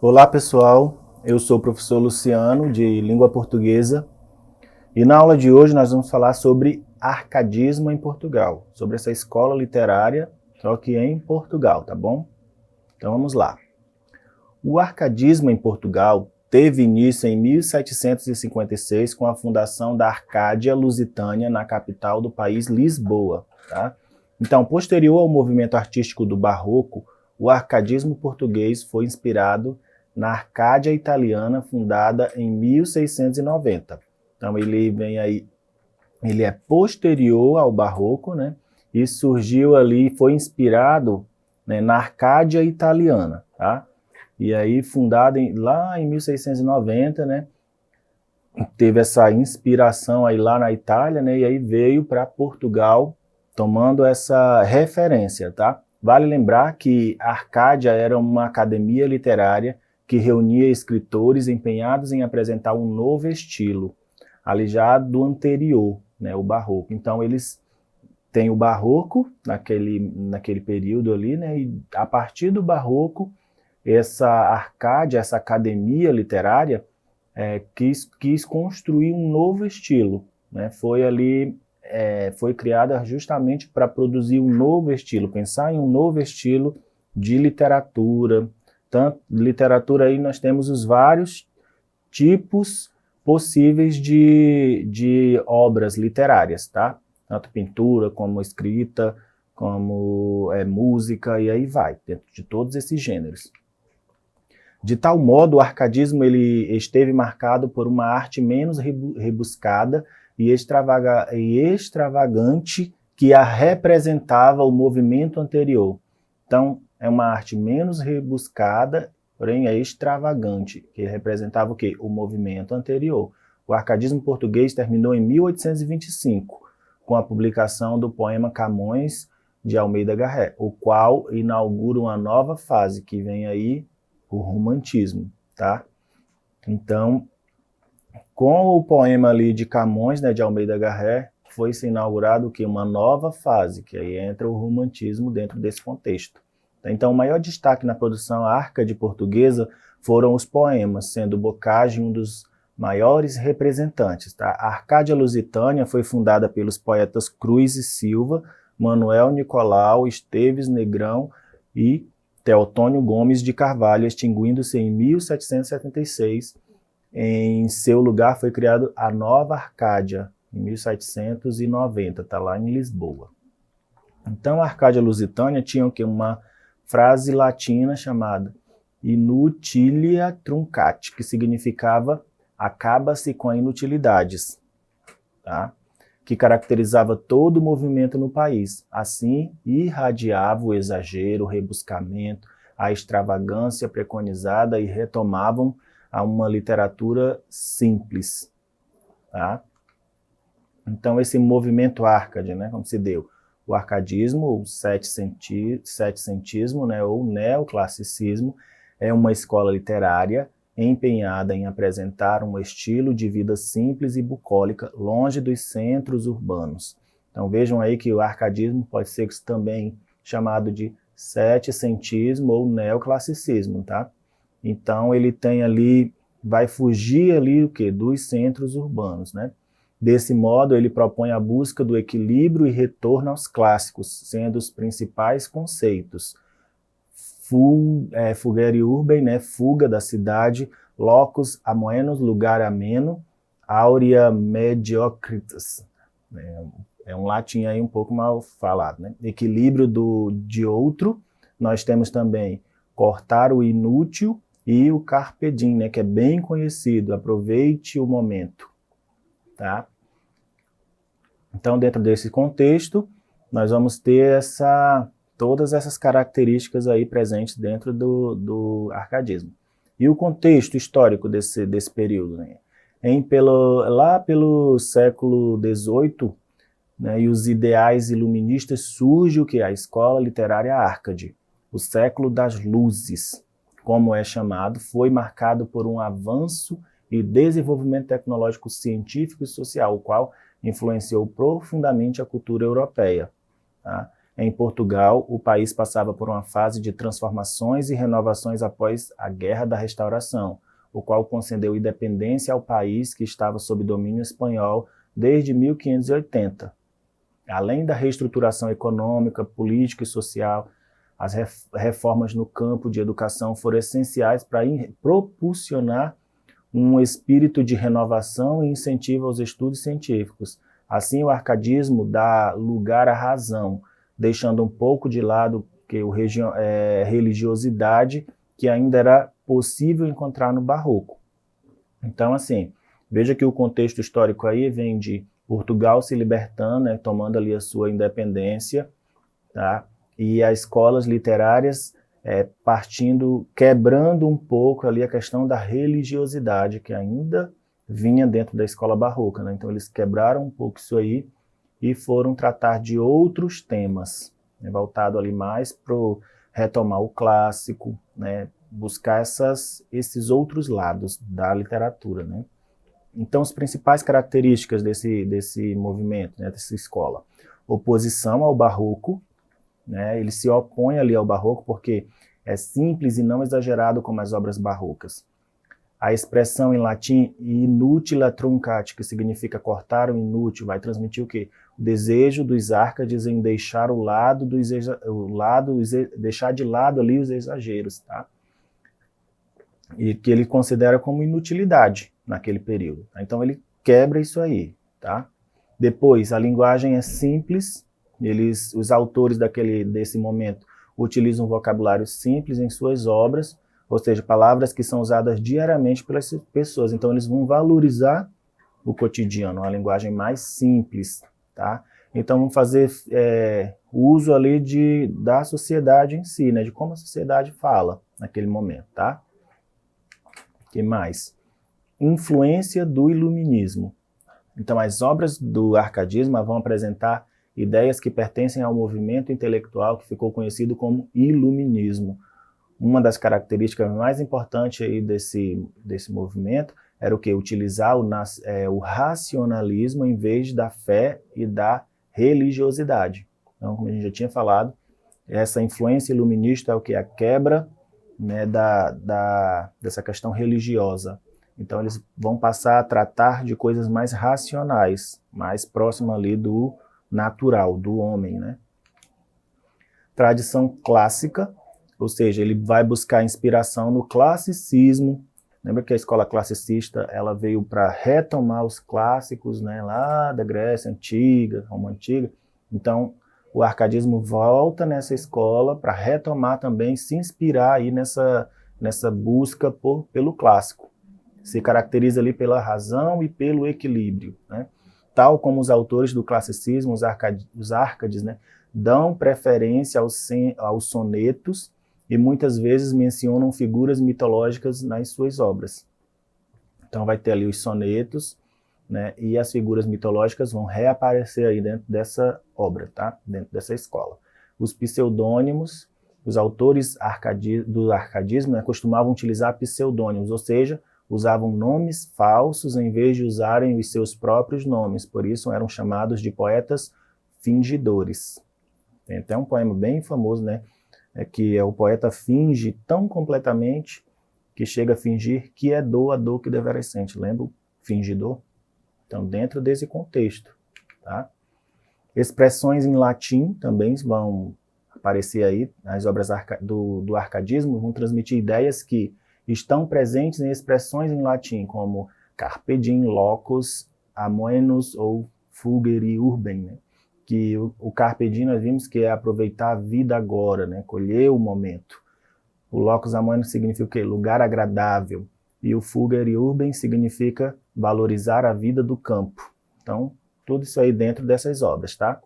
Olá pessoal, eu sou o professor Luciano de Língua Portuguesa e na aula de hoje nós vamos falar sobre arcadismo em Portugal, sobre essa escola literária, só que em Portugal, tá bom? Então vamos lá. O arcadismo em Portugal teve início em 1756 com a fundação da Arcádia Lusitânia na capital do país, Lisboa, tá? Então, posterior ao movimento artístico do Barroco, o arcadismo português foi inspirado na Arcádia italiana, fundada em 1690. Então ele vem aí, ele é posterior ao Barroco, né? E surgiu ali, foi inspirado, né, na Arcádia italiana, tá? E aí fundada lá em 1690, né? Teve essa inspiração aí lá na Itália, né? E aí veio para Portugal, tomando essa referência, tá? Vale lembrar que a Arcádia era uma academia literária que reunia escritores empenhados em apresentar um novo estilo, ali já do anterior, né, o Barroco. Então eles têm o Barroco naquele período ali, né, e a partir do Barroco, essa Arcádia, essa academia literária, quis construir um novo estilo, né, foi criada justamente para produzir um novo estilo, pensar em um novo estilo de literatura. Tanto literatura aí nós temos os vários tipos possíveis de obras literárias, tá? Tanto pintura, como escrita, como música, e aí vai, dentro de todos esses gêneros. De tal modo, o arcadismo ele esteve marcado por uma arte menos rebuscada e extravagante que a representava o movimento anterior. Então, é uma arte menos rebuscada, porém é extravagante, que representava o quê? O movimento anterior. O arcadismo português terminou em 1825, com a publicação do poema Camões de Almeida Garré, o qual inaugura uma nova fase, que vem aí o romantismo, tá? Então, com o poema ali de Camões, né, de Almeida Garré, foi-se inaugurado que uma nova fase, que aí entra o romantismo dentro desse contexto. Então, o maior destaque na produção arcade portuguesa foram os poemas, sendo Bocage um dos maiores representantes. Tá? A Arcádia Lusitânia foi fundada pelos poetas Cruz e Silva, Manuel Nicolau, Esteves Negrão e Teotônio Gomes de Carvalho, extinguindo-se em 1776. Em seu lugar foi criado a Nova Arcádia, em 1790, está lá em Lisboa. Então, a Arcádia Lusitânia tinha o quê? Uma frase latina chamada inutilia truncate, que significava acaba-se com as inutilidades, tá? Que caracterizava todo o movimento no país. Assim, irradiava o exagero, o rebuscamento, a extravagância preconizada e retomavam a uma literatura simples, tá? Então, esse movimento arcade, né, como se deu? O arcadismo, o setecentismo, né, ou neoclassicismo, é uma escola literária empenhada em apresentar um estilo de vida simples e bucólica, longe dos centros urbanos. Então vejam aí que o arcadismo pode ser também chamado de setecentismo ou neoclassicismo, tá? Então ele tem ali, vai fugir ali o quê? Dos centros urbanos, né? Desse modo, ele propõe a busca do equilíbrio e retorno aos clássicos, sendo os principais conceitos fugere urbem, né, fuga da cidade, locus amoenos, lugar ameno, aurea mediocritas, é um latim aí um pouco mal falado, né? Equilíbrio de outro, nós temos também cortar o inútil e o carpe diem, né, que é bem conhecido, aproveite o momento. Tá? Então, dentro desse contexto, nós vamos ter todas essas características aí presentes dentro do arcadismo. E o contexto histórico desse período, né? Lá pelo século XVIII, né, e os ideais iluministas, surge o que? A escola literária Arcade. O século das luzes, como é chamado, foi marcado por um avanço e desenvolvimento tecnológico, científico e social, o qual influenciou profundamente a cultura europeia. Tá? em Portugal, o país passava por uma fase de transformações e renovações após a Guerra da Restauração, o qual concedeu independência ao país que estava sob domínio espanhol desde 1580. Além da reestruturação econômica, política e social, as reformas no campo de educação foram essenciais para propulsionar um espírito de renovação e incentivo aos estudos científicos. Assim, o arcadismo dá lugar à razão, deixando um pouco de lado a religiosidade que ainda era possível encontrar no barroco. Então, assim, veja que o contexto histórico aí vem de Portugal se libertando, né, tomando ali a sua independência, tá? E as escolas literárias quebrando um pouco ali a questão da religiosidade, que ainda vinha dentro da escola barroca, né? Então eles quebraram um pouco isso aí e foram tratar de outros temas, né, voltado ali mais para retomar o clássico, né, buscar esses outros lados da literatura, né? Então, as principais características desse movimento, né, dessa escola: oposição ao barroco, né, ele se opõe ali ao barroco porque é simples e não exagerado como as obras barrocas. A expressão em latim inutila truncati, que significa cortar o inútil, vai transmitir o quê? O desejo dos Árcades em deixar deixar de lado ali os exageros, tá? E que ele considera como inutilidade naquele período. Tá? Então ele quebra isso aí, tá? Depois, a linguagem é simples, os autores desse momento utilizam um vocabulário simples em suas obras, ou seja, palavras que são usadas diariamente pelas pessoas. Então eles vão valorizar o cotidiano, uma linguagem mais simples, tá? Então vamos fazer uso ali da sociedade em si, né? De como a sociedade fala naquele momento, tá? O que mais? Influência do iluminismo. Então as obras do arcadismo vão apresentar ideias que pertencem ao movimento intelectual que ficou conhecido como iluminismo. Uma das características mais importantes aí desse movimento era o que? Utilizar o racionalismo em vez da fé e da religiosidade. Então, como a gente já tinha falado, essa influência iluminista é o que? A quebra, né, dessa questão religiosa. Então eles vão passar a tratar de coisas mais racionais, mais próximas ali do natural, do homem, né? Tradição clássica, ou seja, ele vai buscar inspiração no classicismo. Lembra que a escola classicista ela veio para retomar os clássicos, né, lá da Grécia Antiga, Roma Antiga. Então o arcadismo volta nessa escola para retomar também, se inspirar aí nessa busca pelo clássico. Se caracteriza ali pela razão e pelo equilíbrio, né? Tal como os autores do classicismo, os árcades, né, dão preferência aos sonetos e muitas vezes mencionam figuras mitológicas nas suas obras. Então vai ter ali os sonetos, né, e as figuras mitológicas vão reaparecer aí dentro dessa obra, tá? Dentro dessa escola. Os pseudônimos, os autores do arcadismo, né, costumavam utilizar pseudônimos, ou seja, usavam nomes falsos em vez de usarem os seus próprios nomes, por isso eram chamados de poetas fingidores. Tem até um poema bem famoso, né, que o poeta finge tão completamente que chega a fingir que é dor a dor que deveras sente. Lembra o fingidor? Então, dentro desse contexto, tá? Expressões em latim também vão aparecer aí, as obras do arcadismo vão transmitir ideias que estão presentes em expressões em latim, como carpe diem, locus, amoenus ou fugere urbem, né? Que o carpe diem nós vimos que é aproveitar a vida agora, né? Colher o momento. O locus amoenus significa o quê? Lugar agradável. E o fugere urbem significa valorizar a vida do campo. Então, tudo isso aí dentro dessas obras, tá?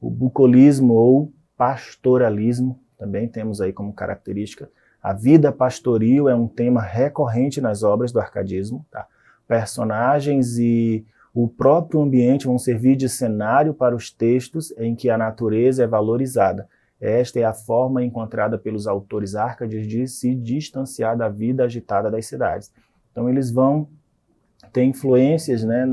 O bucolismo ou pastoralismo também temos aí como característica. A vida pastoril é um tema recorrente nas obras do arcadismo, tá? Personagens e o próprio ambiente vão servir de cenário para os textos em que a natureza é valorizada. Esta é a forma encontrada pelos autores árcades de se distanciar da vida agitada das cidades. Então eles vão ter influências, né,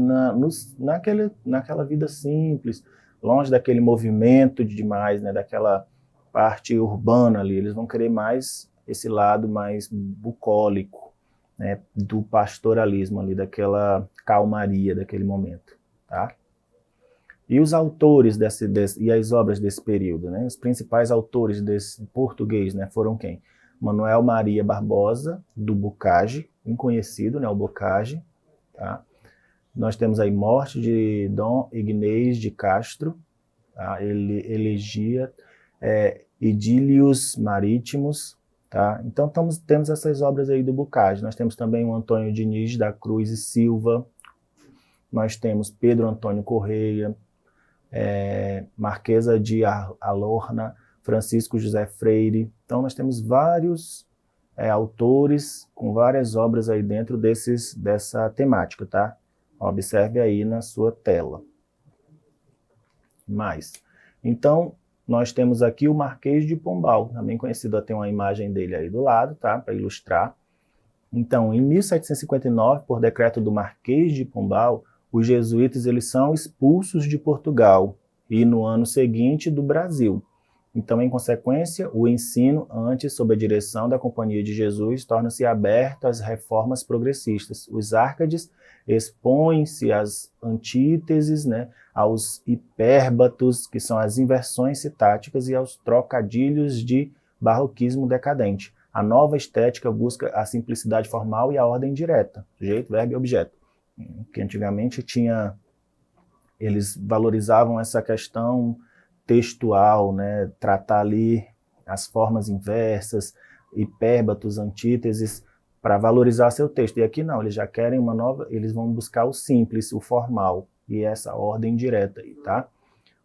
naquela vida simples, longe daquele movimento demais, né, daquela parte urbana ali. Eles vão querer mais esse lado mais bucólico, né, do pastoralismo ali, daquela calmaria daquele momento, tá? E os autores e as obras desse período, né? Os principais autores desse português, né, foram quem? Manuel Maria Barbosa, do Bocage, um conhecido, né, o Bocage, tá? Nós temos aí Morte de Dom Ignaz de Castro, tá? Ele elegia Idílios Marítimos, tá? Então temos essas obras aí do Bocage. Nós temos também o Antônio Diniz da Cruz e Silva, nós temos Pedro Antônio Correia, Marquesa de Alorna, Francisco José Freire. Então nós temos vários autores com várias obras aí dentro dessa temática, tá? Observe aí na sua tela. Então, nós temos aqui o Marquês de Pombal, também conhecido, tem uma imagem dele aí do lado, tá? Para ilustrar. Então, em 1759, por decreto do Marquês de Pombal, os jesuítas eles são expulsos de Portugal e no ano seguinte do Brasil. Então, em consequência, o ensino antes sob a direção da Companhia de Jesus torna-se aberto às reformas progressistas. Os árcades expõem-se às antíteses, né, aos hipérbatos, que são as inversões sintáticas, e aos trocadilhos de barroquismo decadente. A nova estética busca a simplicidade formal e a ordem direta, sujeito, verbo e objeto. Que antigamente eles valorizavam essa questão textual, né, tratar ali as formas inversas, hipérbatos, antíteses, para valorizar seu texto. E aqui não, eles já querem eles vão buscar o simples, o formal, e essa ordem direta aí, tá?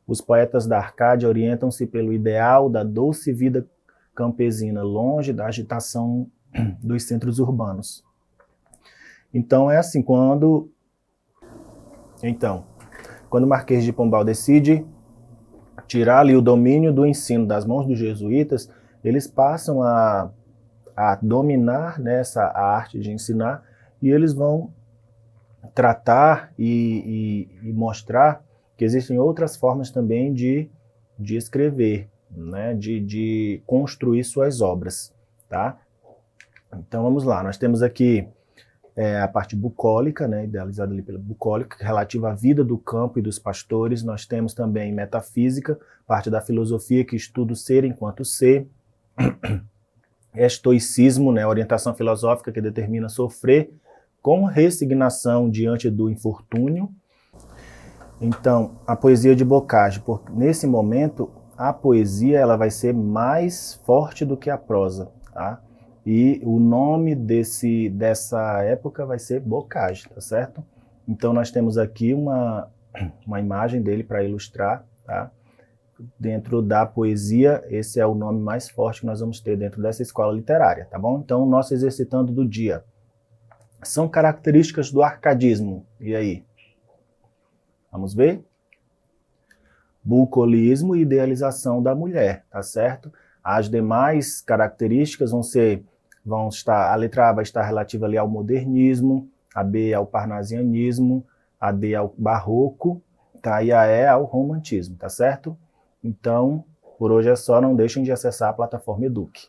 Os poetas da Arcádia orientam-se pelo ideal da doce vida campesina, longe da agitação dos centros urbanos. Então é assim, quando o Marquês de Pombal decide tirar ali o domínio do ensino das mãos dos jesuítas, eles passam a dominar nessa arte de ensinar, e eles vão tratar e mostrar que existem outras formas também de escrever, né, de construir suas obras, tá? Então vamos lá, nós temos aqui a parte bucólica, né, idealizada ali pela bucólica, relativa à vida do campo e dos pastores. Nós temos também metafísica, parte da filosofia que estuda o ser enquanto ser. Estoicismo, né, orientação filosófica que determina sofrer com resignação diante do infortúnio. Então, a poesia de Bocage, nesse momento, a poesia ela vai ser mais forte do que a prosa, tá? E o nome dessa época vai ser Bocage, tá certo? Então nós temos aqui uma imagem dele para ilustrar, tá? Dentro da poesia, esse é o nome mais forte que nós vamos ter dentro dessa escola literária, tá bom? Então, nosso exercitando do dia. São características do arcadismo. E aí? Vamos ver? Bucolismo e idealização da mulher, tá certo? As demais características a letra A vai estar relativa ali ao modernismo, a B ao parnasianismo, a D ao barroco, tá? E a E ao romantismo, tá certo? Então, por hoje é só, não deixem de acessar a plataforma Eduque.